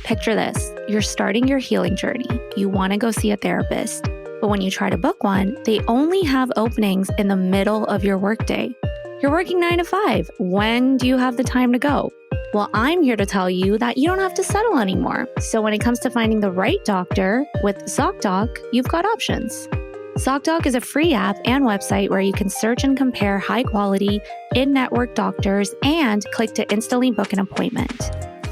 Picture this. You're starting your healing journey. You want to go see a therapist. But when you try to book one, they only have openings in the middle of your workday. You're working 9 to 5. When do you have the time to go? Well, I'm here to tell you that you don't have to settle anymore. So when it comes to finding the right doctor with ZocDoc, you've got options. ZocDoc is a free app and website where you can search and compare high-quality, in-network doctors and click to instantly book an appointment.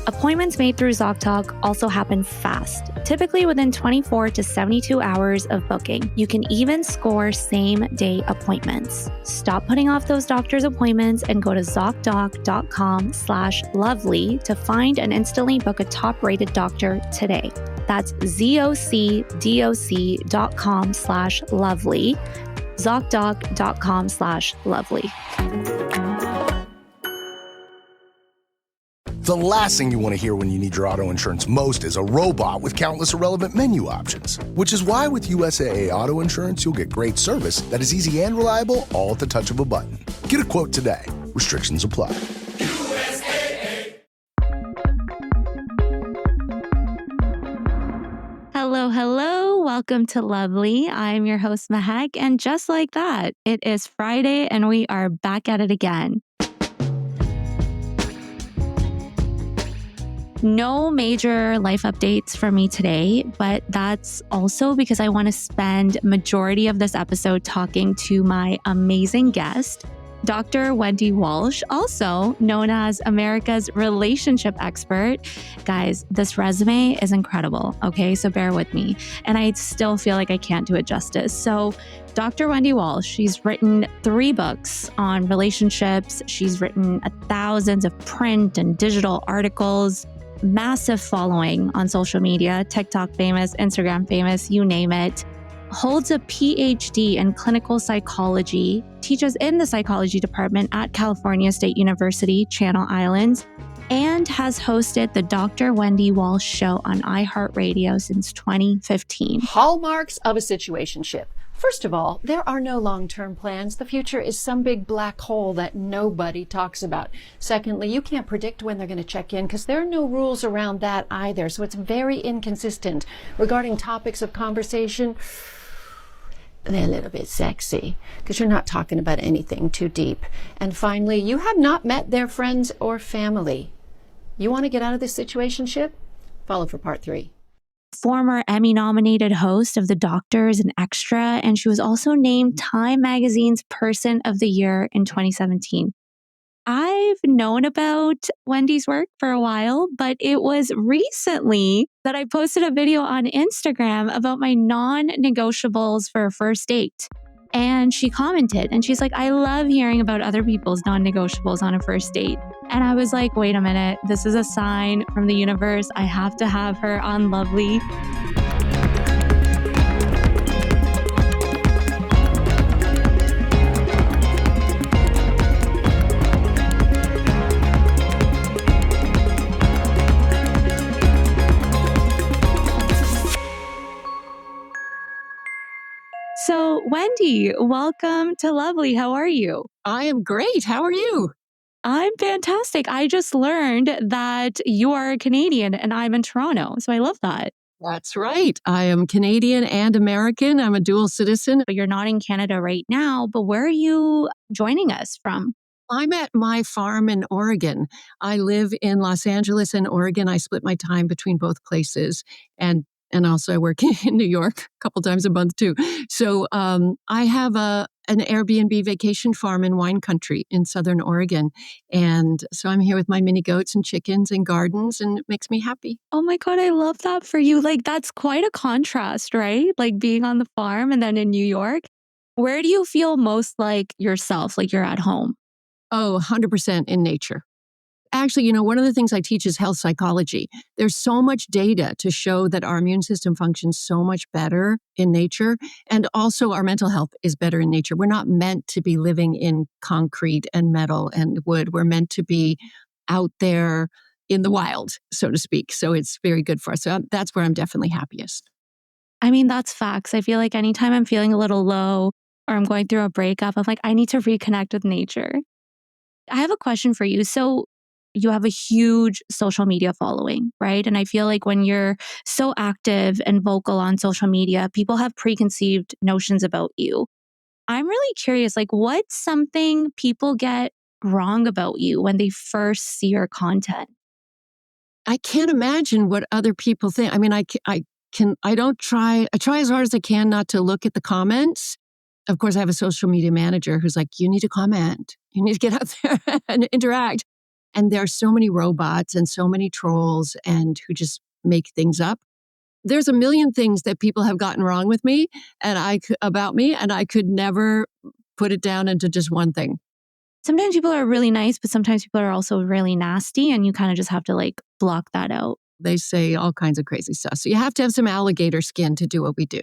Appointments made through ZocDoc also happen fast, typically within 24 to 72 hours of booking. You can even score same-day appointments. Stop putting off those doctor's appointments and go to ZocDoc.com/lovely to find and instantly book a top-rated doctor today. That's ZocDoc.com/lovely, ZocDoc.com/lovely. The last thing you want to hear when you need your auto insurance most is a robot with countless irrelevant menu options. Which is why with USAA Auto Insurance, you'll get great service that is easy and reliable, all at the touch of a button. Get a quote today. Restrictions apply. USAA. Hello, hello. Welcome to Lovely. I'm your host, Mehak, and just like that, it is Friday and we are back at it again. No major life updates for me today, but that's also because I want to spend majority of this episode talking to my amazing guest, Dr. Wendy Walsh, also known as America's relationship expert. Guys, this resume is incredible, okay? So bear with me. And I still feel like I can't do it justice. So Dr. Wendy Walsh, she's written 3 books on relationships. She's written thousands of print and digital articles, massive following on social media, TikTok famous, Instagram famous, you name it. Holds a PhD in clinical psychology, teaches in the psychology department at California State University, Channel Islands, and has hosted the Dr. Wendy Walsh Show on iHeartRadio since 2015. Hallmarks of a situationship. First of all, there are no long-term plans. The future is some big black hole that nobody talks about. Secondly, you can't predict when they're going to check in because there are no rules around that either. So it's very inconsistent. Regarding topics of conversation, they're a little bit sexy because you're not talking about anything too deep. And finally, you have not met their friends or family. You want to get out of this situationship? Follow for part 3. Former Emmy-nominated host of The Doctors and Extra, and she was also named Time Magazine's Person of the Year in 2017. I've known about Wendy's work for a while, but it was recently that I posted a video on Instagram about my non-negotiables for a first date. And she commented and she's like, I love hearing about other people's non-negotiables on a first date. And I was like, wait a minute, this is a sign from the universe. I have to have her on Lovely. So, Wendy, welcome to Lovely. How are you? I am great. How are you? I'm fantastic. I just learned that you are Canadian and I'm in Toronto. So I love that. That's right. I am Canadian and American. I'm a dual citizen. But you're not in Canada right now. But where are you joining us from? I'm at my farm in Oregon. I live in Los Angeles and Oregon. I split my time between both places. And also I work in New York a couple times a month too. So I have an Airbnb vacation farm in wine country in Southern Oregon. And so I'm here with my mini goats and chickens and gardens, and it makes me happy. Oh my God, I love that for you. Like, that's quite a contrast, right? Like being on the farm and then in New York. Where do you feel most like yourself, like you're at home? Oh, 100% in nature. Actually, one of the things I teach is health psychology. There's so much data to show that our immune system functions so much better in nature. And also our mental health is better in nature. We're not meant to be living in concrete and metal and wood. We're meant to be out there in the wild, so to speak. So it's very good for us. So that's where I'm definitely happiest. I mean, that's facts. I feel like anytime I'm feeling a little low or I'm going through a breakup, I'm like, I need to reconnect with nature. I have a question for you. So you have a huge social media following, right? And I feel like when you're so active and vocal on social media, people have preconceived notions about you. I'm really curious, like, what's something people get wrong about you when they first see your content? I can't imagine what other people think. I mean, I try as hard as I can not to look at the comments. Of course, I have a social media manager who's like, you need to comment. You need to get out there and interact. And there are so many robots and so many trolls and who just make things up. There's a million things that people have gotten wrong with me and about me, and I could never put it down into just one thing. Sometimes people are really nice, but sometimes people are also really nasty, and you kind of just have to like block that out. They say all kinds of crazy stuff. So you have to have some alligator skin to do what we do.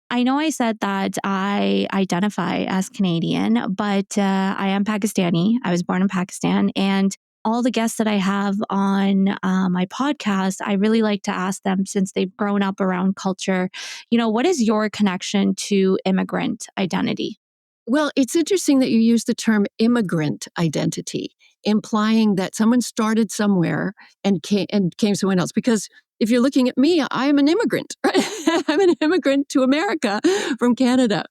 I know I said that I identify as Canadian, but I am Pakistani. I was born in Pakistan. And all the guests that I have on my podcast, I really like to ask them, since they've grown up around culture, what is your connection to immigrant identity? Well, it's interesting that you use the term immigrant identity, implying that someone started somewhere and came someone else. Because if you're looking at me, I am an immigrant. Right? I'm an immigrant to America from Canada.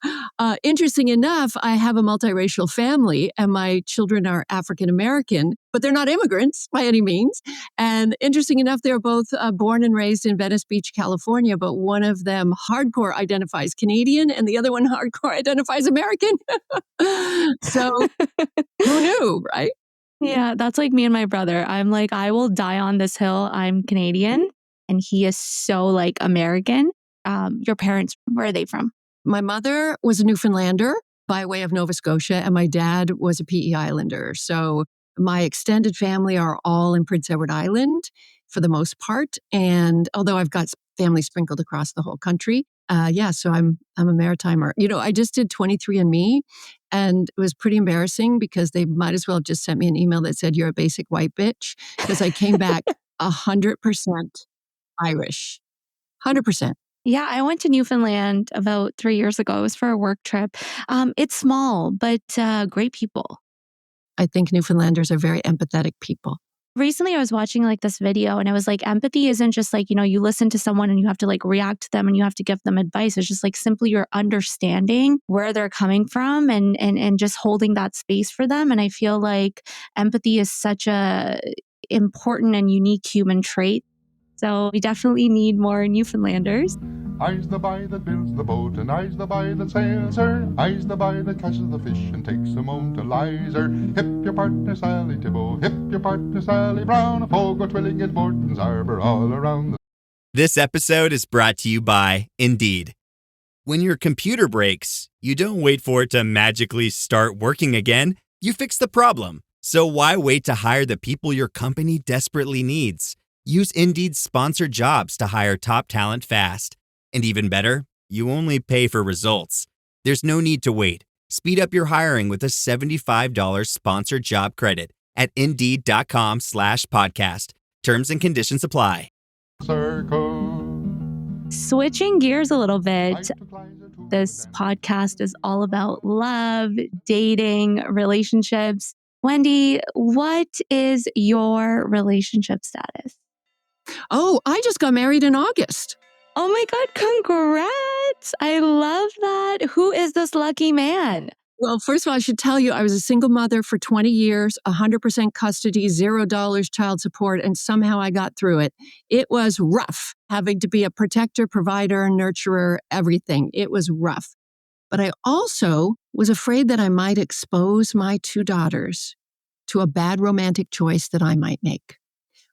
Interesting enough, I have a multiracial family, and my children are African American, but they're not immigrants by any means. And interesting enough, they're both born and raised in Venice Beach, California, but one of them hardcore identifies Canadian and the other one hardcore identifies American. So who knew, right? Yeah, that's like me and my brother. I'm like, I will die on this hill. I'm Canadian, and he is so like American. Your parents, where are they from? My mother was a Newfoundlander by way of Nova Scotia, and my dad was a PE Islander. So my extended family are all in Prince Edward Island for the most part. And although I've got family sprinkled across the whole country, so I'm a maritimer. I just did 23andMe, and it was pretty embarrassing because they might as well have just sent me an email that said, you're a basic white bitch, because I came back 100% Irish. 100%. Yeah, I went to Newfoundland about 3 years ago. It was for a work trip. It's small, but great people. I think Newfoundlanders are very empathetic people. Recently, I was watching like this video, and it was like empathy isn't just like, you listen to someone and you have to like react to them and you have to give them advice. It's just like simply you're understanding where they're coming from and just holding that space for them. And I feel like empathy is such a important and unique human trait. So we definitely need more Newfoundlanders. I's the boy that builds the boat, and I's the boy that sails her. I's the boy that catches the fish and takes them home to Lizer. Hip your partner Sally Tibbo, hip your partner Sally Brown. A fogo twilling at Morton's Arbor all around the... This episode is brought to you by Indeed. When your computer breaks, you don't wait for it to magically start working again. You fix the problem. So why wait to hire the people your company desperately needs? Use Indeed's sponsored jobs to hire top talent fast. And even better, you only pay for results. There's no need to wait. Speed up your hiring with a $75 sponsored job credit at Indeed.com/podcast. Terms and conditions apply. Circle. Switching gears a little bit, this podcast is all about love, dating, relationships. Wendy, what is your relationship status? Oh, I just got married in August. Oh my God, congrats. I love that. Who is this lucky man? Well, first of all, I should tell you, I was a single mother for 20 years, 100% custody, $0 child support, and somehow I got through it. It was rough having to be a protector, provider, nurturer, everything. It was rough. But I also was afraid that I might expose my two daughters to a bad romantic choice that I might make.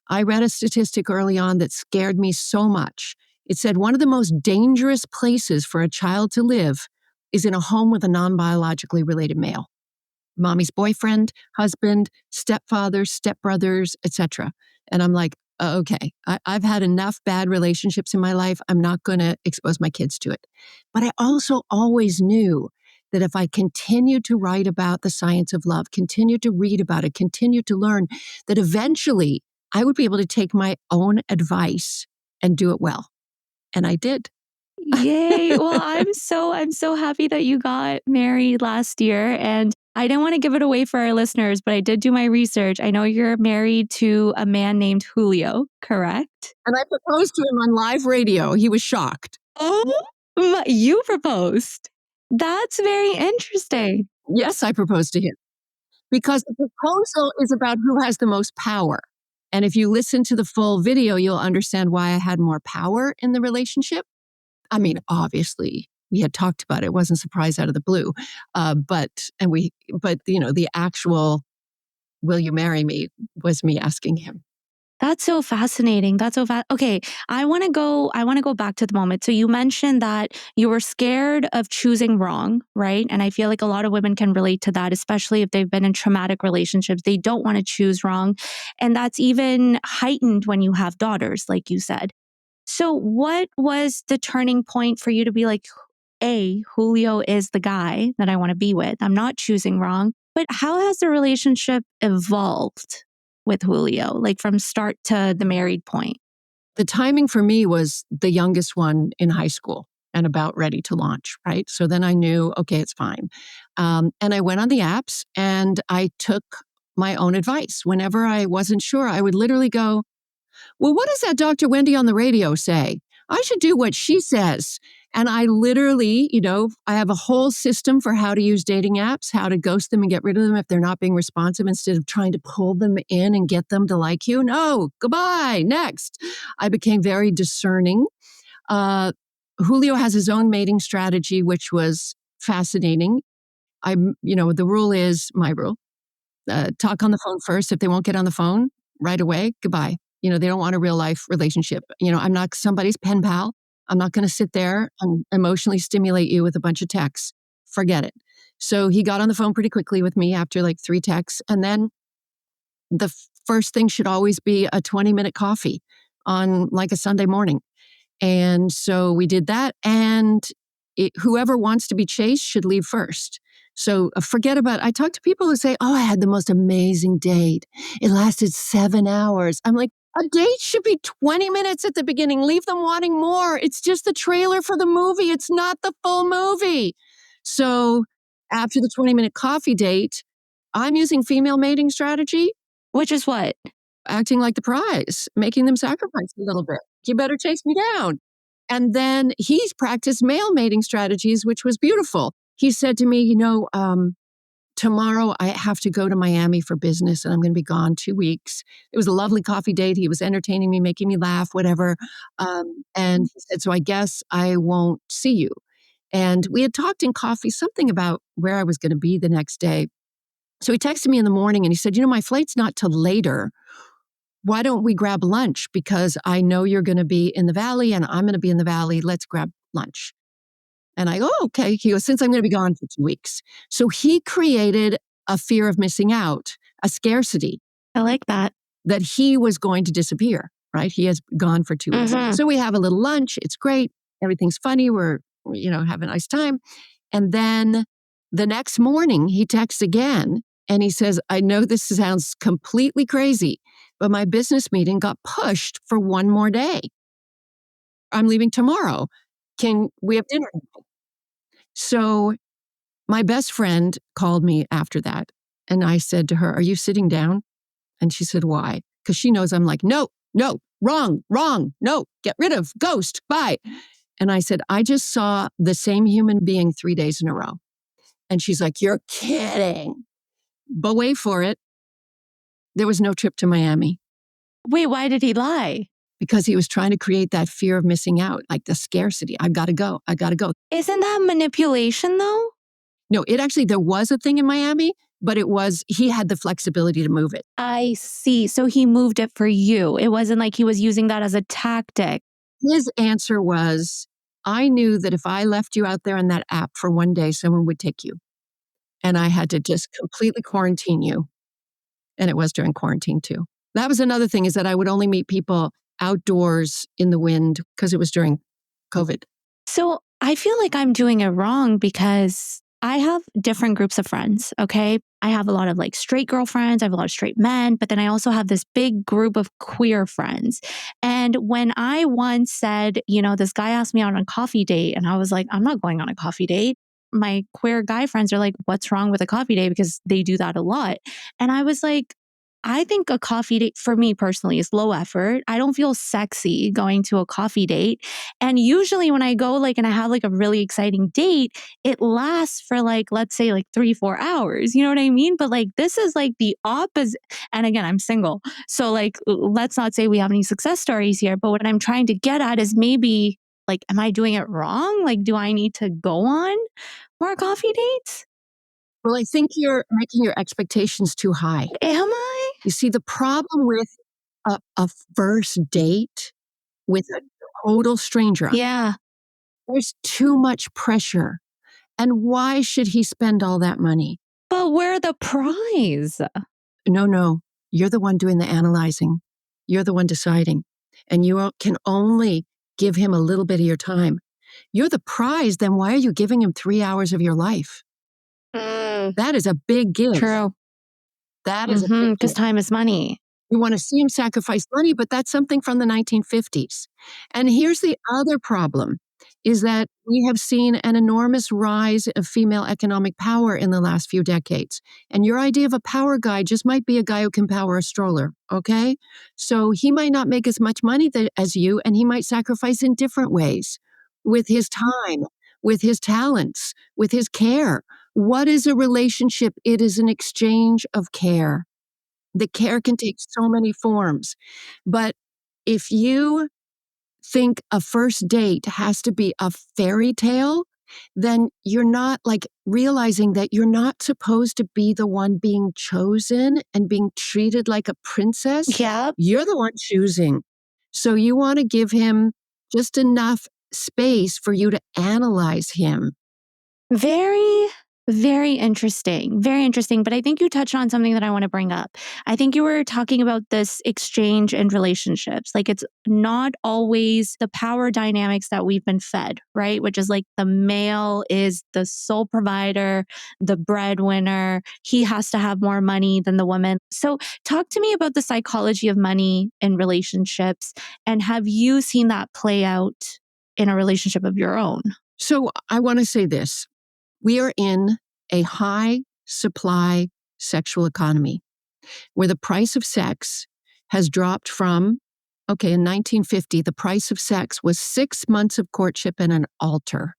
I read a statistic early on that scared me so much. It said one of the most dangerous places for a child to live is in a home with a non-biologically related male. Mommy's boyfriend, husband, stepfather, stepbrothers, etc. And I'm like, okay, I've had enough bad relationships in my life. I'm not going to expose my kids to it. But I also always knew that if I continued to write about the science of love, continued to read about it, continued to learn, that eventually I would be able to take my own advice and do it well. And I did. Yay. Well, I'm so happy that you got married last year. And I didn't want to give it away for our listeners, but I did do my research. I know you're married to a man named Julio, correct? And I proposed to him on live radio. He was shocked. Oh, you proposed. That's very interesting. Yes, I proposed to him because the proposal is about who has the most power. And if you listen to the full video, you'll understand why I had more power in the relationship. I mean, obviously, we had talked about it. It wasn't a surprise out of the blue. But the actual "Will you marry me?" was me asking him. That's so fascinating. That's so okay, I want to go back to the moment. So you mentioned that you were scared of choosing wrong, right? And I feel like a lot of women can relate to that, especially if they've been in traumatic relationships. They don't want to choose wrong, and that's even heightened when you have daughters, like you said. So what was the turning point for you to be like, Julio is the guy that I want to be with. I'm not choosing wrong. But how has the relationship evolved with Julio, like from start to the married point? The timing for me was the youngest one in high school and about ready to launch, right? So then I knew, okay, it's fine. And I went on the apps and I took my own advice. Whenever I wasn't sure, I would literally go, well, what does that Dr. Wendy on the radio say? I should do what she says. And I literally, I have a whole system for how to use dating apps, how to ghost them and get rid of them if they're not being responsive instead of trying to pull them in and get them to like you. No, goodbye, next. I became very discerning. Julio has his own mating strategy, which was fascinating. The rule is my rule. Talk on the phone first. If they won't get on the phone right away, goodbye. They don't want a real life relationship. I'm not somebody's pen pal. I'm not going to sit there and emotionally stimulate you with a bunch of texts. Forget it. So he got on the phone pretty quickly with me after like 3 texts. And then the first thing should always be a 20-minute coffee on like a Sunday morning. And so we did that. And whoever wants to be chased should leave first. So I talk to people who say, oh, I had the most amazing date. It lasted 7 hours. I'm like, a date should be 20 minutes at the beginning. Leave them wanting more. It's just the trailer for the movie. It's not the full movie. So after the 20-minute coffee date, I'm using female mating strategy. Which is what? Acting like the prize, making them sacrifice a little bit. You better chase me down. And then he's practiced male mating strategies, which was beautiful. He said to me, tomorrow I have to go to Miami for business and I'm going to be gone 2 weeks. It was a lovely coffee date. He was entertaining me, making me laugh, whatever. And he said, so I guess I won't see you. And we had talked in coffee, something about where I was going to be the next day. So he texted me in the morning and he said, my flight's not till later. Why don't we grab lunch? Because I know you're going to be in the Valley and I'm going to be in the Valley. Let's grab lunch. And I go, oh, okay. He goes, since I'm going to be gone for 2 weeks. So he created a fear of missing out, a scarcity. I like that. That he was going to disappear, right? He has gone for 2 weeks. Mm-hmm. So we have a little lunch. It's great. Everything's funny. We're, have a nice time. And then the next morning he texts again and he says, I know this sounds completely crazy, but my business meeting got pushed for 1 more day. I'm leaving tomorrow. Can we have dinner? So my best friend called me after that. And I said to her, are you sitting down? And she said, why? Because she knows I'm like, no, wrong, no, get rid of, ghost, bye. And I said, I just saw the same human being 3 days in a row. And she's like, you're kidding. But wait for it. There was no trip to Miami. Wait, why did he lie? Because he was trying to create that fear of missing out, like the scarcity. I've got to go. Isn't that manipulation though? No, there was a thing in Miami, but he had the flexibility to move it. I see. So he moved it for you. It wasn't like he was using that as a tactic. His answer was, I knew that if I left you out there on that app for 1 day, someone would take you. And I had to just completely quarantine you. And it was during quarantine too. That was another thing, is that I would only meet people outdoors in the wind because it was during COVID. So I feel like I'm doing it wrong because I have different groups of friends, okay? I have a lot of like straight girlfriends, I have a lot of straight men, but then I also have this big group of queer friends. And when I once said, this guy asked me out on a coffee date and I was like, I'm not going on a coffee date. my queer guy friends are like, what's wrong with a coffee date? Because they do that a lot. And I was like, I think a coffee date for me personally is low effort. I don't feel sexy going to a coffee date. And usually when I go and I have a really exciting date, it lasts for let's say 3-4 hours. You know what I mean? But this is the opposite. And again, I'm single. So let's not say we have any success stories here. But what I'm trying to get at is maybe am I doing it wrong? Do I need to go on more coffee dates? Well, I think you're making your expectations too high. Am I? You see, the problem with a first date with a total stranger, Yeah. there's too much pressure. And why should he spend all that money? But we're the prize. No, you're the one doing the analyzing. You're the one deciding. And you can only give him a little bit of your time. You're the prize, then why are you giving him 3 hours of your life? That is a big give. True. That is a big Because give. time is money. You want to see him sacrifice money, but that's something from the 1950s. And here's the other problem, is that we have seen an enormous rise of female economic power in the last few decades. And your idea of a power guy just might be a guy who can power a stroller, okay? So he might not make as much money as you, and he might sacrifice in different ways with his time, with his talents, with his care. What is a relationship? It is an exchange of care. The care can take so many forms. But if you think a first date has to be a fairy tale, then you're not realizing that you're not supposed to be the one being chosen and being treated like a princess. Yep. You're the one choosing. So you want to give him just enough space for you to analyze him. Very, very interesting. Very interesting. But I think you touched on something that I want to bring up. I think you were talking about this exchange in relationships. It's not always the power dynamics that we've been fed, right? Which is the male is the sole provider, the breadwinner. He has to have more money than the woman. So talk to me about the psychology of money in relationships. And have you seen that play out in a relationship of your own? So I want to say this. We are in a high supply sexual economy where the price of sex has dropped from, in 1950, the price of sex was 6 months of courtship and an altar.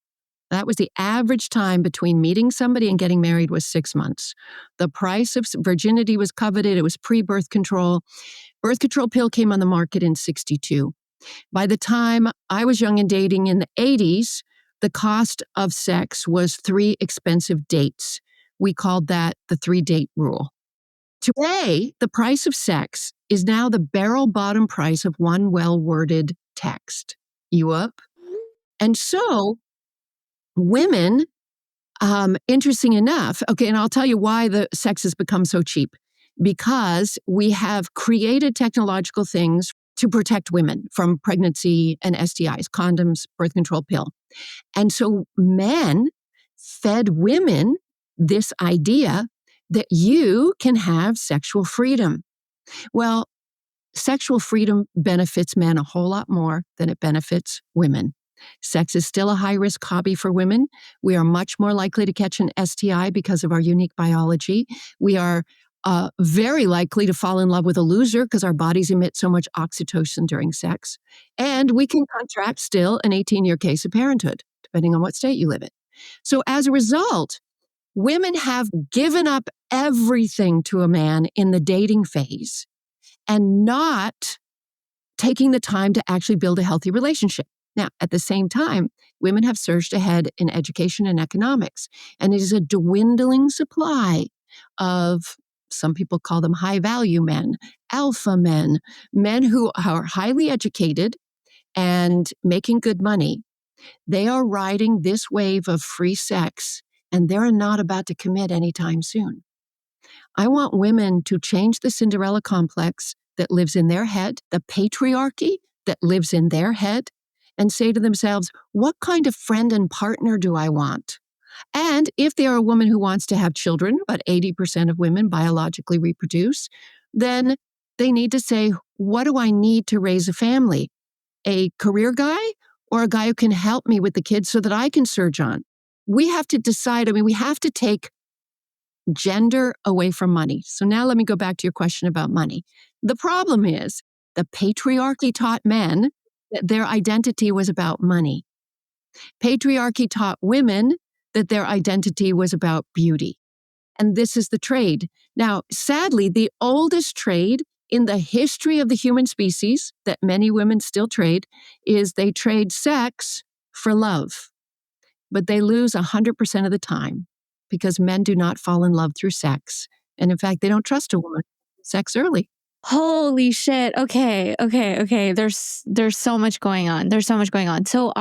That was the average time between meeting somebody and getting married was 6 months. The price of virginity was coveted. It was pre-birth control. Birth control pill came on the market in 1962. By the time I was young and dating in the 1980s, the cost of sex was 3 expensive dates. We called that the 3-date rule. Today, the price of sex is now the barrel bottom price of one well-worded text. You up? And so, women, interesting enough, and I'll tell you why the sex has become so cheap. Because we have created technological things to protect women from pregnancy and STIs, condoms, birth control pill. And so men fed women this idea that you can have sexual freedom. Well, sexual freedom benefits men a whole lot more than it benefits women. Sex is still a high-risk hobby for women. We are much more likely to catch an STI because of our unique biology. We are very likely to fall in love with a loser because our bodies emit so much oxytocin during sex. And we can contract still an 18-year case of parenthood, depending on what state you live in. So as a result, women have given up everything to a man in the dating phase and not taking the time to actually build a healthy relationship. Now, at the same time, women have surged ahead in education and economics, and it is a dwindling supply of, some people call them high-value men, alpha men, men who are highly educated and making good money. They are riding this wave of free sex, and they're not about to commit anytime soon. I want women to change the Cinderella complex that lives in their head, the patriarchy that lives in their head, and say to themselves, what kind of friend and partner do I want? And if they are a woman who wants to have children, but 80% of women biologically reproduce, then they need to say, what do I need to raise a family? A career guy or a guy who can help me with the kids so that I can surge on? we have to decide, we have to take gender away from money. So now let me go back to your question about money. The problem is the patriarchy taught men that their identity was about money. Patriarchy taught women that their identity was about beauty. And this is the trade. Now, sadly, the oldest trade in the history of the human species that many women still trade is they trade sex for love. But they lose 100% of the time because men do not fall in love through sex. And in fact, they don't trust a woman with sex early. Holy shit. Okay. There's so much going on. So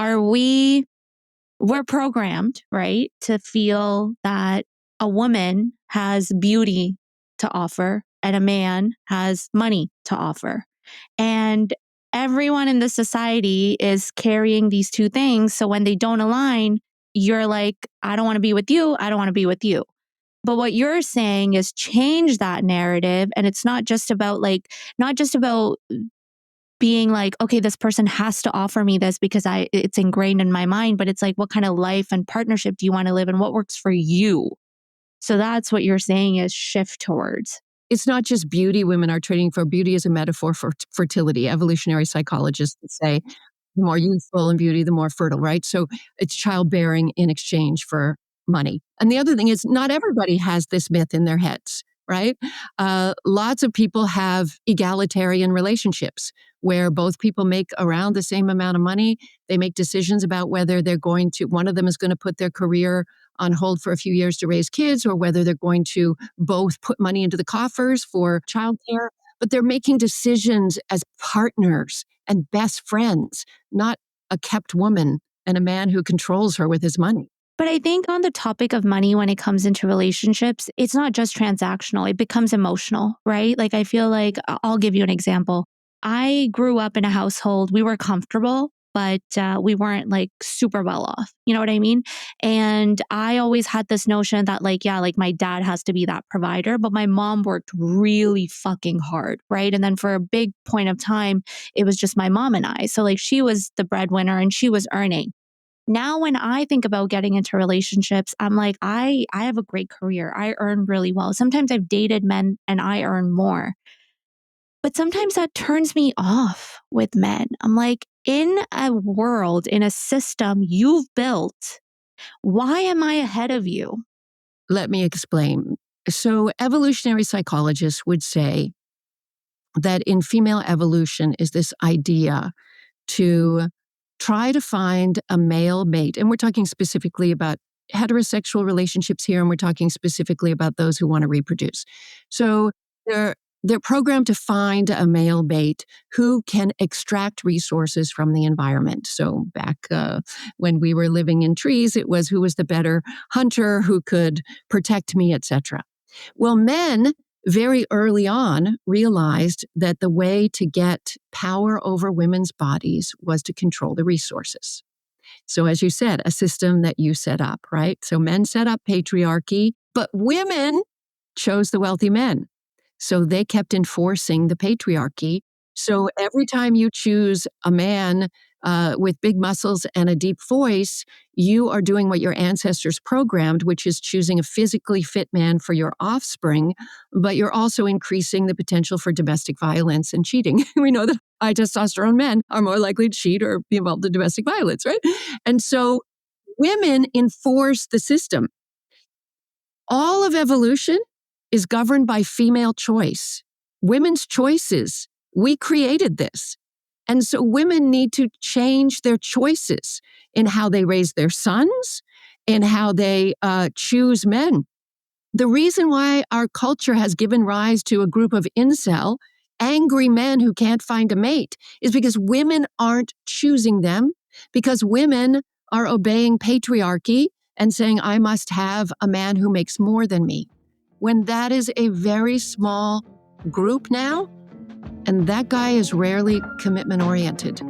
we're programmed, right, to feel that a woman has beauty to offer and a man has money to offer. And everyone in the society is carrying these two things. So when they don't align, you're like, I don't want to be with you. I don't want to be with you. But what you're saying is change that narrative. And it's not just about being like, okay, this person has to offer me this because it's ingrained in my mind, but it's like, what kind of life and partnership do you want to live and what works for you? So that's what you're saying is shift towards. It's not just beauty women are trading for. Beauty is a metaphor for fertility. Evolutionary psychologists would say the more youthful in beauty, the more fertile, right? So it's childbearing in exchange for money. And the other thing is not everybody has this myth in their heads, right? Lots of people have egalitarian relationships where both people make around the same amount of money. They make decisions about whether one of them is going to put their career on hold for a few years to raise kids, or whether they're going to both put money into the coffers for childcare. But they're making decisions as partners and best friends, not a kept woman and a man who controls her with his money. But I think on the topic of money, when it comes into relationships, it's not just transactional, it becomes emotional, right? Like, I feel like I'll give you an example. I grew up in a household, we were comfortable, but we weren't like super well off. You know what I mean? And I always had this notion that like my dad has to be that provider, but my mom worked really fucking hard, right? And then for a big point of time, it was just my mom and I. So like she was the breadwinner and she was earning. Now, when I think about getting into relationships, I'm like, I have a great career. I earn really well. Sometimes I've dated men and I earn more. But sometimes that turns me off with men. I'm like, in a world, in a system you've built, why am I ahead of you? Let me explain. So evolutionary psychologists would say that in female evolution is this idea to try to find a male mate. And we're talking specifically about heterosexual relationships here, and we're talking specifically about those who want to reproduce. So they're programmed to find a male mate who can extract resources from the environment. So back when we were living in trees, it was who was the better hunter, who could protect me, etc. Well, men very early on realized that the way to get power over women's bodies was to control the resources. So as you said, a system that you set up, right? So men set up patriarchy, but women chose the wealthy men. So they kept enforcing the patriarchy. So every time you choose a man with big muscles and a deep voice, you are doing what your ancestors programmed, which is choosing a physically fit man for your offspring, but you're also increasing the potential for domestic violence and cheating. We know that high testosterone men are more likely to cheat or be involved in domestic violence, right? And so women enforce the system. All of evolution is governed by female choice. Women's choices. We created this. And so women need to change their choices in how they raise their sons, in how they choose men. The reason why our culture has given rise to a group of incel, angry men who can't find a mate, is because women aren't choosing them, because women are obeying patriarchy and saying, I must have a man who makes more than me. When that is a very small group now, and that guy is rarely commitment oriented.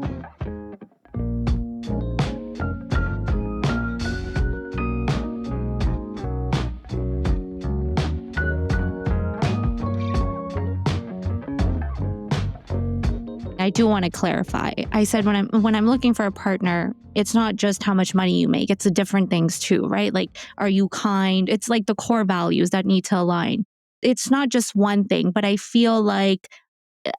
I I do want to clarify. I said when I'm looking for a partner, it's not just how much money you make. It's the different things too, right? Like, are you kind? It's like the core values that need to align. It's not just one thing, but I feel like,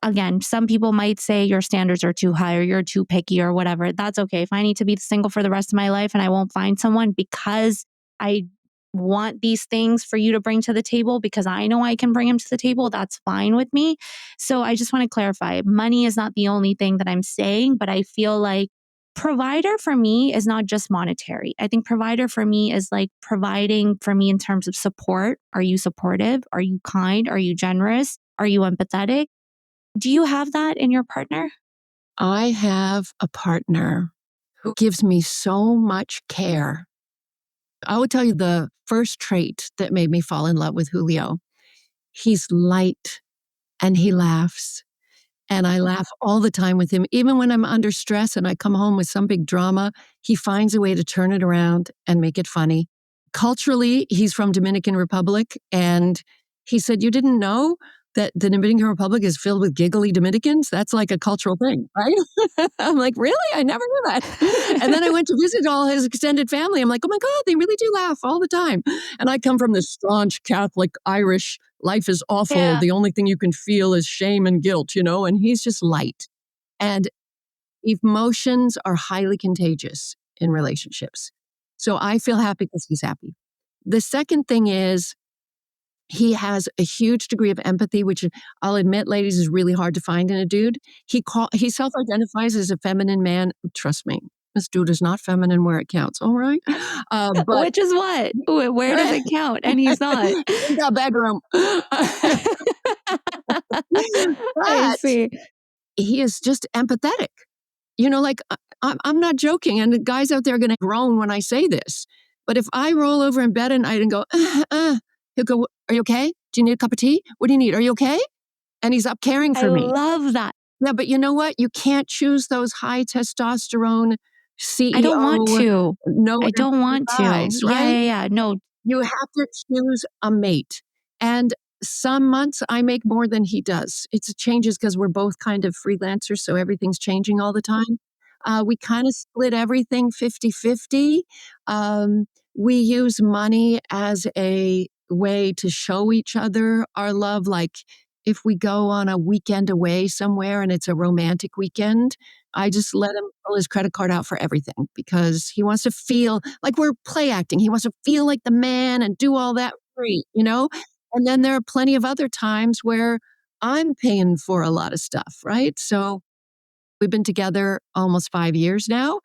again, some people might say your standards are too high or you're too picky or whatever. That's okay. If I need to be single for the rest of my life and I won't find someone because I want these things for you to bring to the table because I know I can bring them to the table, that's fine with me. So I just want to clarify, money is not the only thing that I'm saying, but I feel like provider for me is not just monetary. I think provider for me is like providing for me in terms of support. Are you supportive? Are you kind? Are you generous? Are you empathetic? Do you have that in your partner? I have a partner who gives me so much care. I will tell you the first trait that made me fall in love with Julio. He's light and he laughs. And I laugh all the time with him. Even when I'm under stress and I come home with some big drama, he finds a way to turn it around and make it funny. Culturally, he's from Dominican Republic. And he said, you didn't know that the Dominican Republic is filled with giggly Dominicans? That's like a cultural thing, right? I'm like, really? I never knew that. And then I went to visit all his extended family. I'm like, oh my God, they really do laugh all the time. And I come from this staunch Catholic Irish, life is awful. Yeah. The only thing you can feel is shame and guilt, and he's just light. And emotions are highly contagious in relationships. So I feel happy because he's happy. The second thing is he has a huge degree of empathy, which I'll admit, ladies, is really hard to find in a dude. He self-identifies as a feminine man. Trust me, this dude is not feminine where it counts, all right? But Which is what? Where does it count? And he's not. in the bedroom. I But see. he is just empathetic. Like I'm not joking, and the guys out there are going to groan when I say this. But if I roll over in bed at night and go, he'll go, are you okay? Do you need a cup of tea? What do you need? Are you okay? And he's up caring I for me. love that. Yeah, but you know what? You can't choose those high testosterone CEO. I don't want to. No, I don't want to. guys, Yeah, right? yeah, yeah. No, You have to choose a mate. And some months I make more than he does. It changes because we're both kind of freelancers, so everything's changing all the time. We kind of split everything 50-50. We use money as a way to show each other our love. Like if we go on a weekend away somewhere and it's a romantic weekend, I just let him pull his credit card out for everything because he wants to feel like we're play acting. He wants to feel like the man and do all that free. And then there are plenty of other times where I'm paying for a lot of stuff, right? So we've been together almost 5 years now.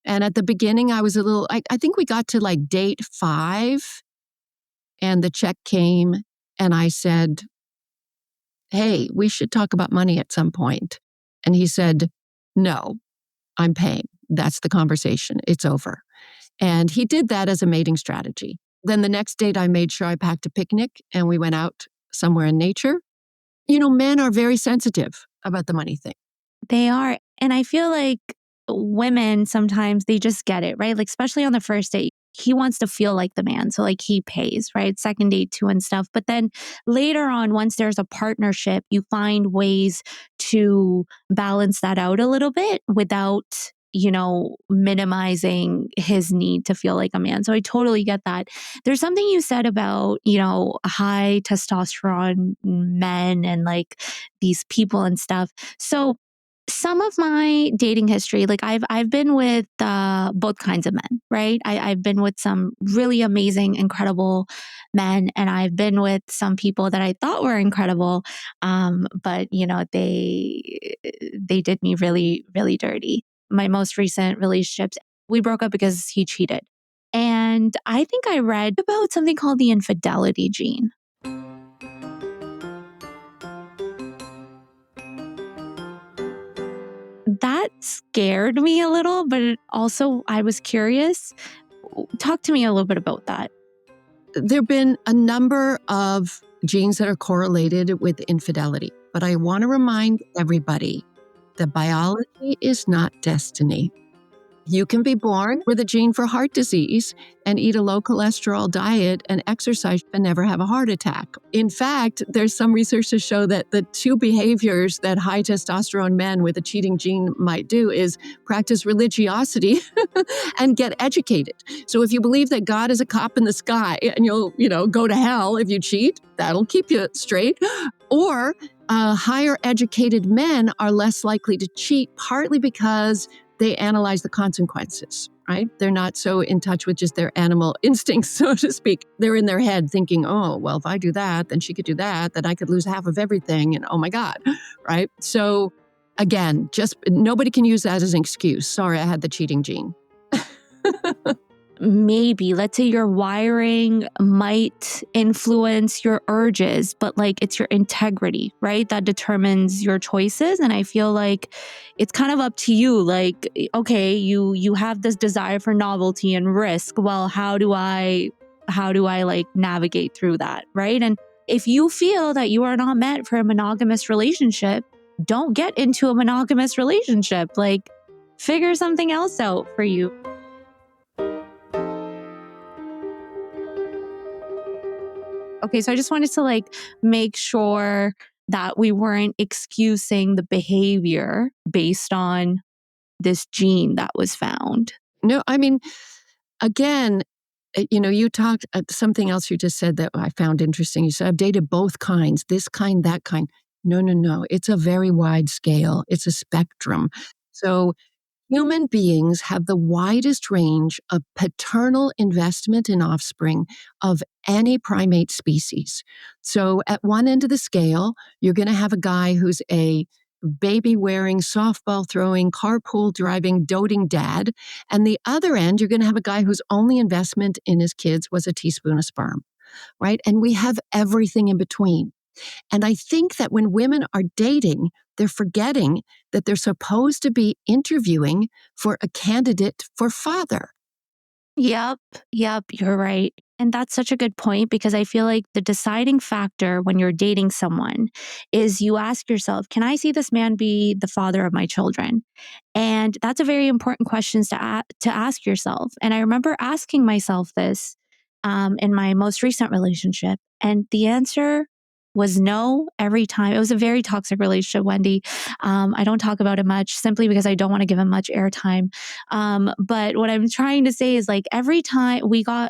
And at the beginning, I was I think we got to like date 5 and the check came and I said, hey, we should talk about money at some point. And he said, no, I'm paying. That's the conversation. It's over. And he did that as a mating strategy. Then the next date, I made sure I packed a picnic and we went out somewhere in nature. Men are very sensitive about the money thing. they are. And I feel like women sometimes they just get it, right? Like, especially on the first date, he wants to feel like the man. So, like, he pays, right? Second date too and stuff. But then later on, once there's a partnership, you find ways to balance that out a little bit without minimizing his need to feel like a man. So I totally get that. There's something you said about, high testosterone men and like these people and stuff. So some of my dating history, like I've been with both kinds of men, right? I've been with some really amazing, incredible men, and I've been with some people that I thought were incredible, but they did me really, really dirty. My most recent relationships, we broke up because he cheated, and I think I read about something called the infidelity gene. That scared me a little, but also I was curious. Talk to me a little bit about that. There have been a number of genes that are correlated with infidelity, but I want to remind everybody that biology is not destiny. You can be born with a gene for heart disease and eat a low cholesterol diet and exercise and never have a heart attack. In fact, there's some research to show that the two behaviors that high testosterone men with a cheating gene might do is practice religiosity and get educated. So if you believe that God is a cop in the sky and you'll, go to hell if you cheat, that'll keep you straight. Or higher educated men are less likely to cheat, partly because they analyze the consequences, right? They're not so in touch with just their animal instincts, so to speak. They're in their head thinking, oh, well, if I do that, then she could do that, then I could lose half of everything. And oh my God, right? So again, just nobody can use that as an excuse. Sorry, I had the cheating gene. Maybe, let's say your wiring might influence your urges, but like it's your integrity, right? That determines your choices. And I feel like it's kind of up to you. Like, okay, you have this desire for novelty and risk. Well, how do I like navigate through that, right? And if you feel that you are not meant for a monogamous relationship, don't get into a monogamous relationship. Like, figure something else out for you. Okay, so I just wanted to like make sure that we weren't excusing the behavior based on this gene that was found. No, I mean, again, you talked something else you just said that I found interesting. You said, I've dated both kinds, this kind, that kind. No, no, no. It's a very wide scale. It's a spectrum. So human beings have the widest range of paternal investment in offspring of any primate species. So at one end of the scale, you're going to have a guy who's a baby wearing, softball throwing, carpool driving, doting dad. And the other end, you're going to have a guy whose only investment in his kids was a teaspoon of sperm, right? And we have everything in between. And I think that when women are dating, they're forgetting that they're supposed to be interviewing for a candidate for father. Yep, you're right. And that's such a good point because I feel like the deciding factor when you're dating someone is you ask yourself, can I see this man be the father of my children? And that's a very important question to ask yourself. And I remember asking myself this in my most recent relationship. And the answer was no every time. It was a very toxic relationship, Wendy. I don't talk about it much simply because I don't want to give him much airtime. But what I'm trying to say is like every time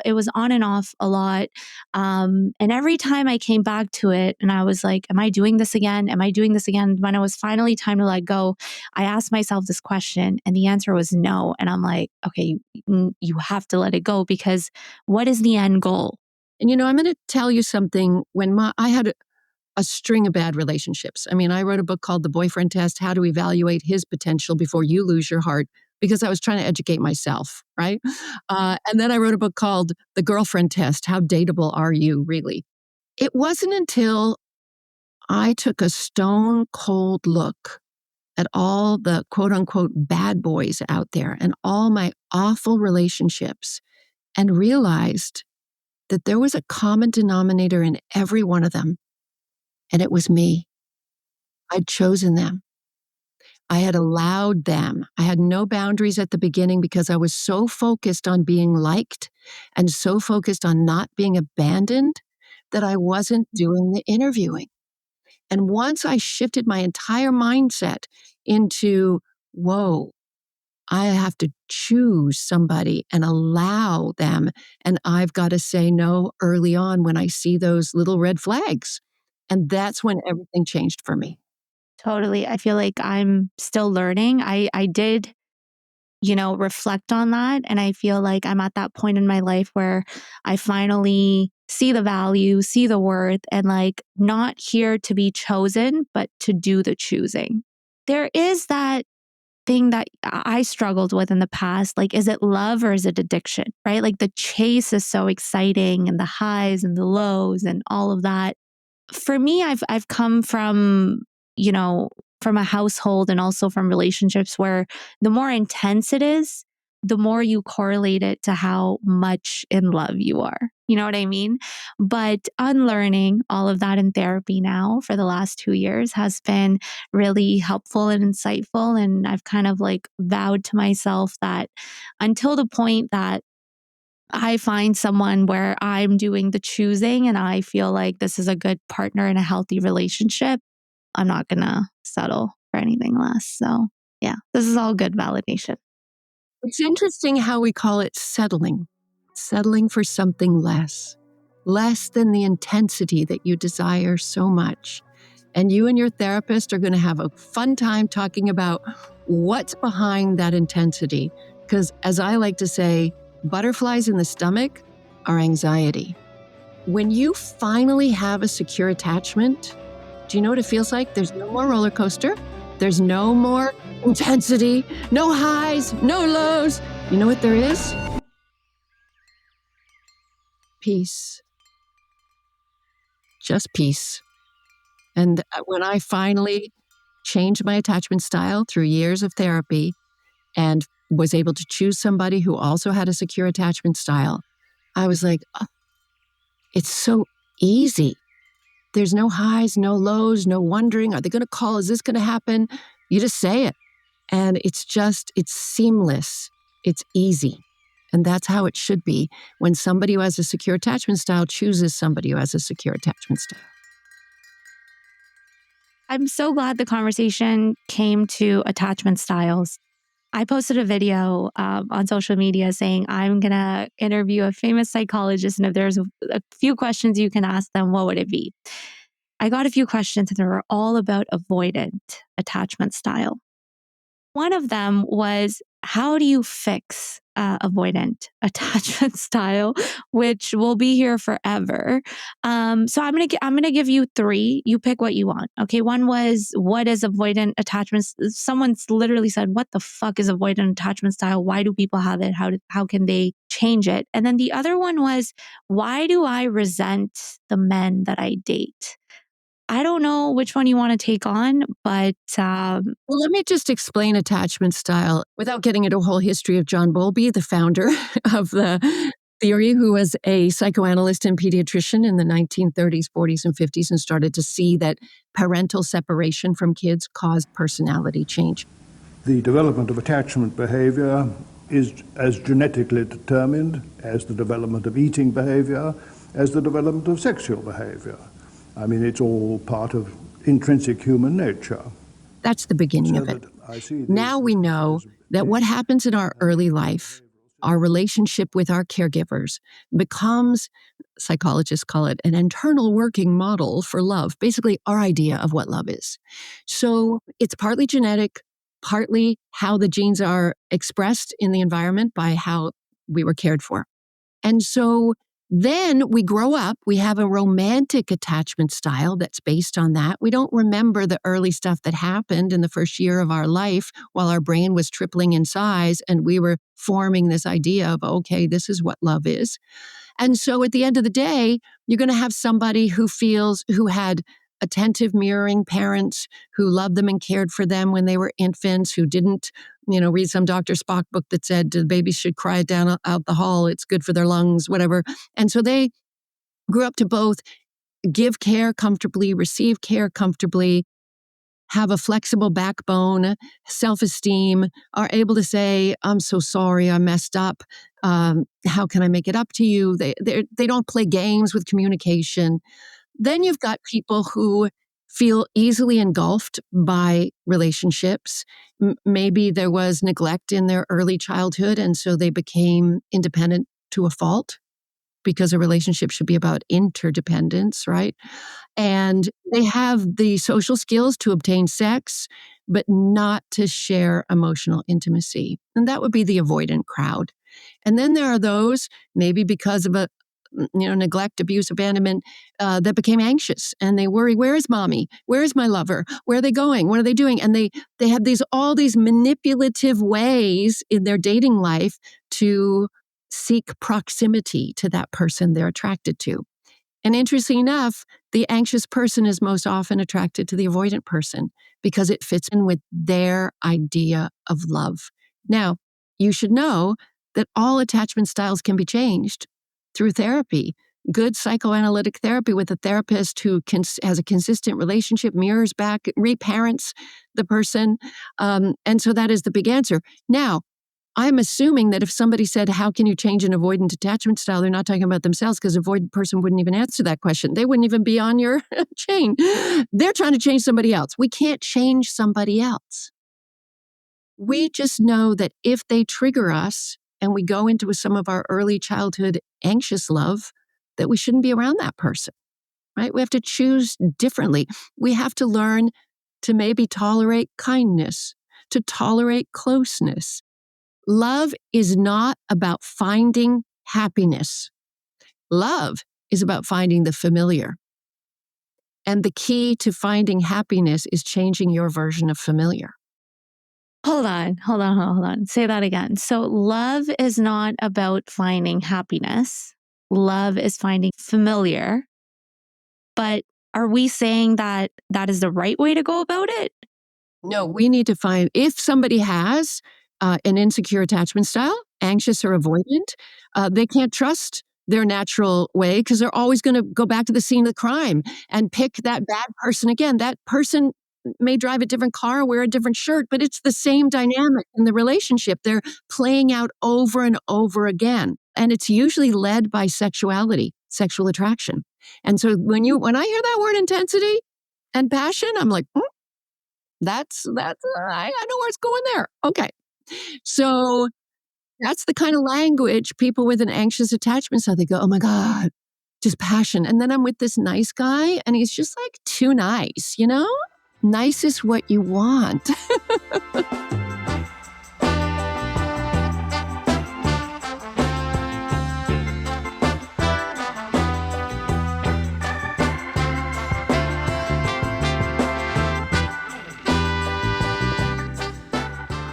it was on and off a lot. And every time I came back to it and I was like, am I doing this again? Am I doing this again? When it was finally time to let go, I asked myself this question and the answer was no. And I'm like, okay, you have to let it go because what is the end goal? And I'm going to tell you something. When I had a string of bad relationships. I mean, I wrote a book called The Boyfriend Test, How to Evaluate His Potential Before You Lose Your Heart, because I was trying to educate myself, right? And then I wrote a book called The Girlfriend Test, How Dateable Are You Really? It wasn't until I took a stone cold look at all the quote unquote bad boys out there and all my awful relationships and realized that there was a common denominator in every one of them. And it was me. I'd chosen them. I had allowed them. I had no boundaries at the beginning because I was so focused on being liked and so focused on not being abandoned that I wasn't doing the interviewing. And once I shifted my entire mindset into, whoa, I have to choose somebody and allow them. And I've got to say no early on when I see those little red flags. And that's when everything changed for me. Totally. I feel like I'm still learning. I did, reflect on that. And I feel like I'm at that point in my life where I finally see the value, see the worth, and like not here to be chosen, but to do the choosing. There is that thing that I struggled with in the past. Like, is it love or is it addiction? Right? Like the chase is so exciting and the highs and the lows and all of that. For me, I've come from, from a household and also from relationships where the more intense it is, the more you correlate it to how much in love you are. You know what I mean? But unlearning all of that in therapy now for the last 2 years has been really helpful and insightful. And I've kind of like vowed to myself that until the point that I find someone where I'm doing the choosing and I feel like this is a good partner in a healthy relationship, I'm not going to settle for anything less. So, yeah, this is all good validation. It's interesting how we call it settling for something less than the intensity that you desire so much. And you and your therapist are going to have a fun time talking about what's behind that intensity. Because as I like to say, butterflies in the stomach are anxiety. When you finally have a secure attachment, do you know what it feels like? There's no more roller coaster. There's no more intensity, no highs, no lows. You know what there is? Peace. Just peace. And when I finally changed my attachment style through years of therapy and was able to choose somebody who also had a secure attachment style, I was like, oh, it's so easy. There's no highs, no lows, no wondering, are they going to call? Is this going to happen? You just say it. And it's seamless. It's easy. And that's how it should be when somebody who has a secure attachment style chooses somebody who has a secure attachment style. I'm so glad the conversation came to attachment styles. I posted a video on social media saying I'm going to interview a famous psychologist, and if there's a few questions you can ask them, what would it be? I got a few questions and they were all about avoidant attachment style. One of them was, how do you fix avoidant attachment style, which will be here forever? So I'm gonna give you three. You pick what you want. Okay. One was, what is avoidant attachment? Someone's literally said, "What the fuck is avoidant attachment style? Why do people have it? How can they change it?" And then the other one was, why do I resent the men that I date? I don't know which one you want to take on, but Well, let me just explain attachment style without getting into a whole history of John Bowlby, the founder of the theory, who was a psychoanalyst and pediatrician in the 1930s, 40s, and 50s, and started to see that parental separation from kids caused personality change. The development of attachment behavior is as genetically determined as the development of eating behavior, as the development of sexual behavior. I mean, it's all part of intrinsic human nature. That's the beginning of it. Now we know that what happens in our early life, our relationship with our caregivers, becomes, psychologists call it, an internal working model for love, basically our idea of what love is. So it's partly genetic, partly how the genes are expressed in the environment by how we were cared for. And so then we grow up, we have a romantic attachment style that's based on that. We don't remember the early stuff that happened in the first year of our life while our brain was tripling in size and we were forming this idea of, okay, this is what love is. And so at the end of the day, you're going to have somebody who had attentive, mirroring parents who loved them and cared for them when they were infants, who didn't, read some Dr. Spock book that said the babies should cry it down out the hall. It's good for their lungs, whatever. And so they grew up to both give care comfortably, receive care comfortably, have a flexible backbone, self-esteem, are able to say, I'm so sorry, I messed up. How can I make it up to you? They don't play games with communication. Then you've got people who feel easily engulfed by relationships. Maybe there was neglect in their early childhood, and so they became independent to a fault because a relationship should be about interdependence, right? And they have the social skills to obtain sex, but not to share emotional intimacy. And that would be the avoidant crowd. And then there are those, maybe because of neglect, abuse, abandonment, that became anxious and they worry, where is mommy? Where is my lover? Where are they going? What are they doing? And they have all these manipulative ways in their dating life to seek proximity to that person they're attracted to. And interesting enough, the anxious person is most often attracted to the avoidant person because it fits in with their idea of love. Now, you should know that all attachment styles can be changed through therapy. Good psychoanalytic therapy with a therapist who has a consistent relationship, mirrors back, reparents the person. And so that is the big answer. Now, I'm assuming that if somebody said, how can you change an avoidant attachment style? They're not talking about themselves because avoidant person wouldn't even answer that question. They wouldn't even be on your chain. They're trying to change somebody else. We can't change somebody else. We just know that if they trigger us and we go into some of our early childhood anxious love, that we shouldn't be around that person, right? We have to choose differently. We have to learn to maybe tolerate kindness, to tolerate closeness. Love is not about finding happiness. Love is about finding the familiar. And the key to finding happiness is changing your version of familiar. Hold on. Say that again. So love is not about finding happiness. Love is finding familiar. But are we saying that that is the right way to go about it? No, we need to find, if somebody has an insecure attachment style, anxious or avoidant, they can't trust their natural way because they're always going to go back to the scene of the crime and pick that bad person again. That person may drive a different car, wear a different shirt, but it's the same dynamic in the relationship. They're playing out over and over again. And it's usually led by sexuality, sexual attraction. And so when I hear that word intensity and passion, I'm like, that's I know where it's going there. Okay. So that's the kind of language people with an anxious attachment style, they go, oh my God, just passion. And then I'm with this nice guy and he's just like too nice, you know? Nice is what you want.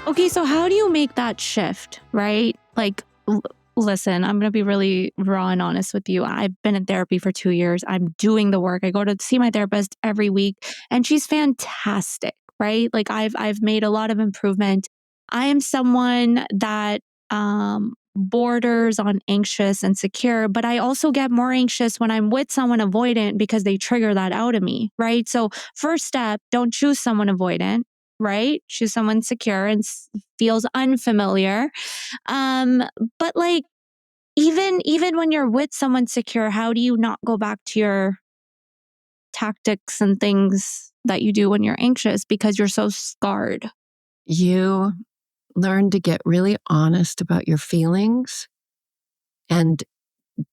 Okay, so how do you make that shift, right? Like, listen, I'm going to be really raw and honest with you. I've been in therapy for 2 years. I'm doing the work. I go to see my therapist every week and she's fantastic, right? Like I've made a lot of improvement. I am someone that borders on anxious and secure, but I also get more anxious when I'm with someone avoidant because they trigger that out of me, right? So first step, don't choose someone avoidant, right? Choose someone secure and feels unfamiliar. But like even when you're with someone secure, how do you not go back to your tactics and things that you do when you're anxious because you're so scarred? You learn to get really honest about your feelings and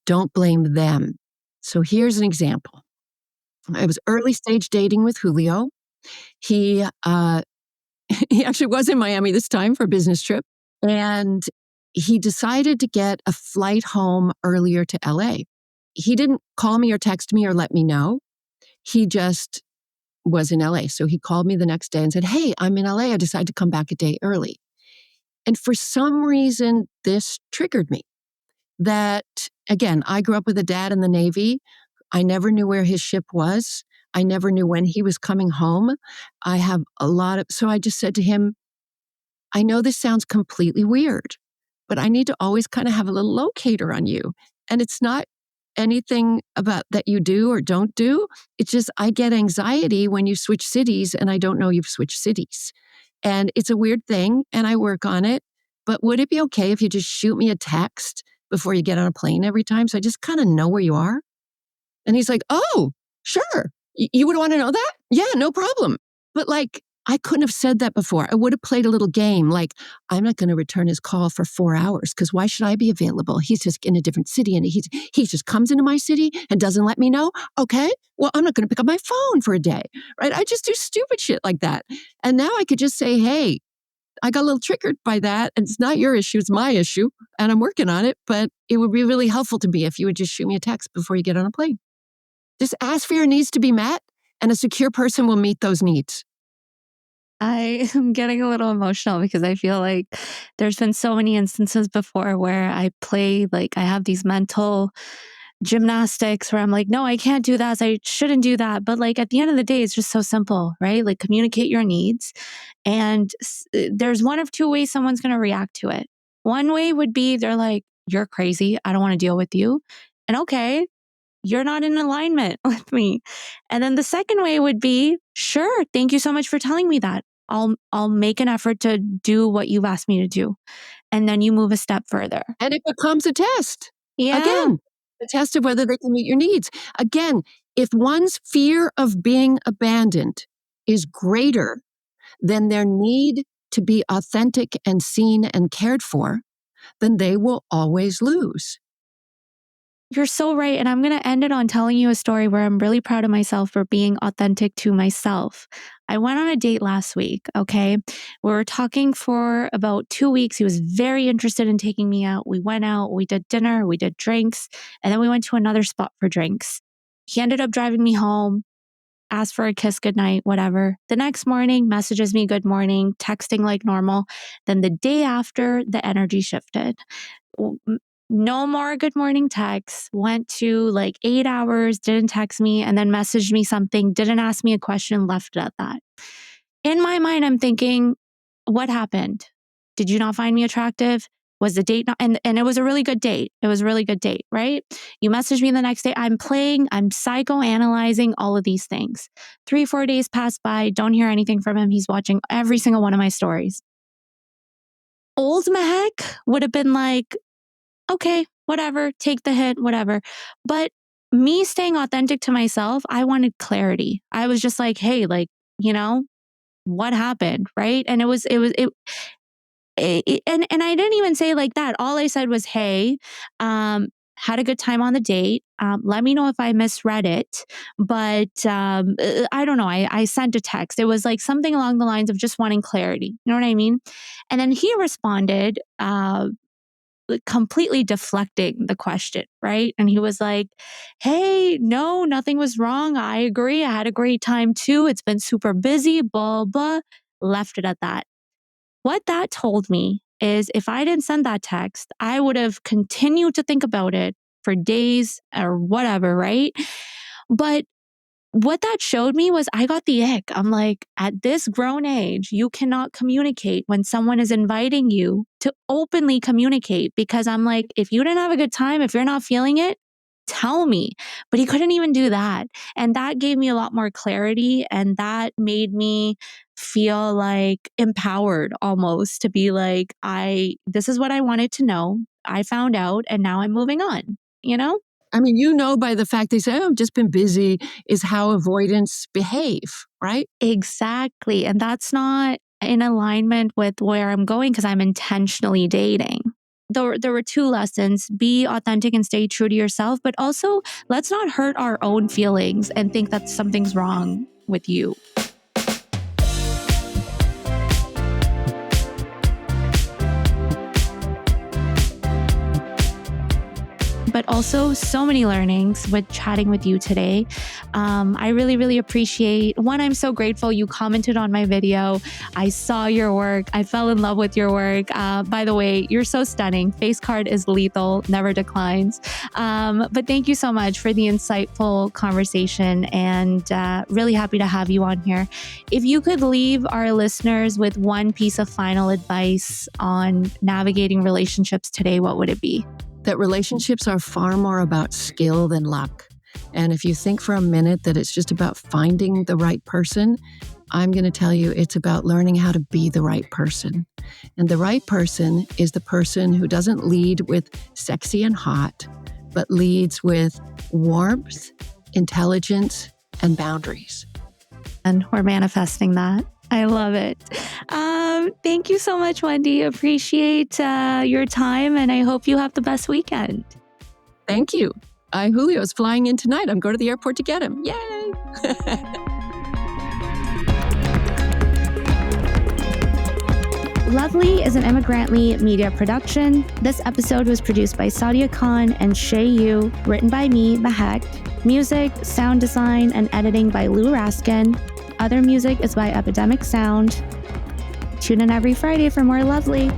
don't blame them. So here's an example. I was early stage dating with Julio. He he actually was in Miami this time for a business trip. And he decided to get a flight home earlier to LA. He didn't call me or text me or let me know. He just was in LA. So he called me the next day and said, hey, I'm in LA. I decided to come back a day early. And for some reason, this triggered me. That, again, I grew up with a dad in the Navy. I never knew where his ship was. I never knew when he was coming home. So I just said to him, I know this sounds completely weird, but I need to always kind of have a little locator on you. And it's not anything about that you do or don't do. It's just I get anxiety when you switch cities and I don't know you've switched cities. And it's a weird thing and I work on it. But would it be okay if you just shoot me a text before you get on a plane every time so I just kind of know where you are? And he's like, oh, sure. You would want to know that? Yeah, no problem. But like, I couldn't have said that before. I would have played a little game like, I'm not going to return his call for 4 hours because why should I be available? He's just in a different city and he just comes into my city and doesn't let me know. Okay, well, I'm not going to pick up my phone for a day, right? I just do stupid shit like that. And now I could just say, hey, I got a little triggered by that. And it's not your issue, it's my issue. And I'm working on it. But it would be really helpful to me if you would just shoot me a text before you get on a plane. Just ask for your needs to be met and a secure person will meet those needs. I am getting a little emotional because I feel like there's been so many instances before where I play, like I have these mental gymnastics where I'm like, no, I can't do that. I shouldn't do that. But like at the end of the day, it's just so simple, right? Like communicate your needs. And there's one of two ways someone's going to react to it, One way would be they're like, you're crazy. I don't want to deal with you. And okay, you're not in alignment with me. And then the second way would be, sure, thank you so much for telling me that. I'll make an effort to do what you've asked me to do. And then you move a step further. And it becomes a test. Yeah. Again, a test of whether they can meet your needs. Again, if one's fear of being abandoned is greater than their need to be authentic and seen and cared for, then they will always lose. You're so right. And I'm going to end it on telling you a story where I'm really proud of myself for being authentic to myself. I went on a date last week, okay? We were talking for about 2 weeks. He was very interested in taking me out. We went out, we did dinner, we did drinks, and then we went to another spot for drinks. He ended up driving me home, asked for a kiss goodnight, whatever. The next morning, messages me good morning, texting like normal. Then the day after, the energy shifted. No more good morning texts, went to like 8 hours, didn't text me, and then messaged me something, didn't ask me a question, left it at that. In my mind, I'm thinking, what happened? Did you not find me attractive? Was the date not, and it was a really good date. It was a really good date, right? You messaged me the next day. I'm psychoanalyzing all of these things. 3-4 days pass by, don't hear anything from him. He's watching every single one of my stories. Old Mehak would have been like, okay, whatever, take the hit, whatever. But me staying authentic to myself, I wanted clarity. I was just like, hey, like, what happened, right? And and I didn't even say like that. All I said was, hey, had a good time on the date. Let me know if I misread it. But I don't know. I sent a text. It was like something along the lines of just wanting clarity. You know what I mean? And then he responded, completely deflecting the question, right? And he was like, hey, no, nothing was wrong. I agree. I had a great time too. It's been super busy, blah, blah. Left it at that. What that told me is if I didn't send that text, I would have continued to think about it for days or whatever, right? But what that showed me was I got the ick. I'm like, at this grown age, you cannot communicate when someone is inviting you to openly communicate, because I'm like, if you didn't have a good time, if you're not feeling it, tell me. But he couldn't even do that. And that gave me a lot more clarity. And that made me feel like empowered almost to be like, this is what I wanted to know. I found out and now I'm moving on, I mean, by the fact they say, oh, I've just been busy, is how avoidants behave, right? Exactly. And that's not in alignment with where I'm going because I'm intentionally dating. There were 2 lessons: be authentic and stay true to yourself, but also let's not hurt our own feelings and think that something's wrong with you. But also so many learnings with chatting with you today. I really, really appreciate, one, I'm so grateful you commented on my video. I saw your work. I fell in love with your work. By the way, you're so stunning. Face card is lethal, never declines. But thank you so much for the insightful conversation, and really happy to have you on here. If you could leave our listeners with one piece of final advice on navigating relationships today, what would it be? That relationships are far more about skill than luck. And if you think for a minute that it's just about finding the right person, I'm going to tell you it's about learning how to be the right person. And the right person is the person who doesn't lead with sexy and hot, but leads with warmth, intelligence, and boundaries. And we're manifesting that. I love it. Thank you so much, Wendy. Appreciate your time, and I hope you have the best weekend. Thank you. Julio's flying in tonight. I'm going to the airport to get him. Yay! Lovely is an Immigrantly media production. This episode was produced by Saadia Khan and Shei, written by me, Mehak. Music, sound design, and editing by Lou Raskin. Other music is by Epidemic Sound. Tune in every Friday for more Lovely.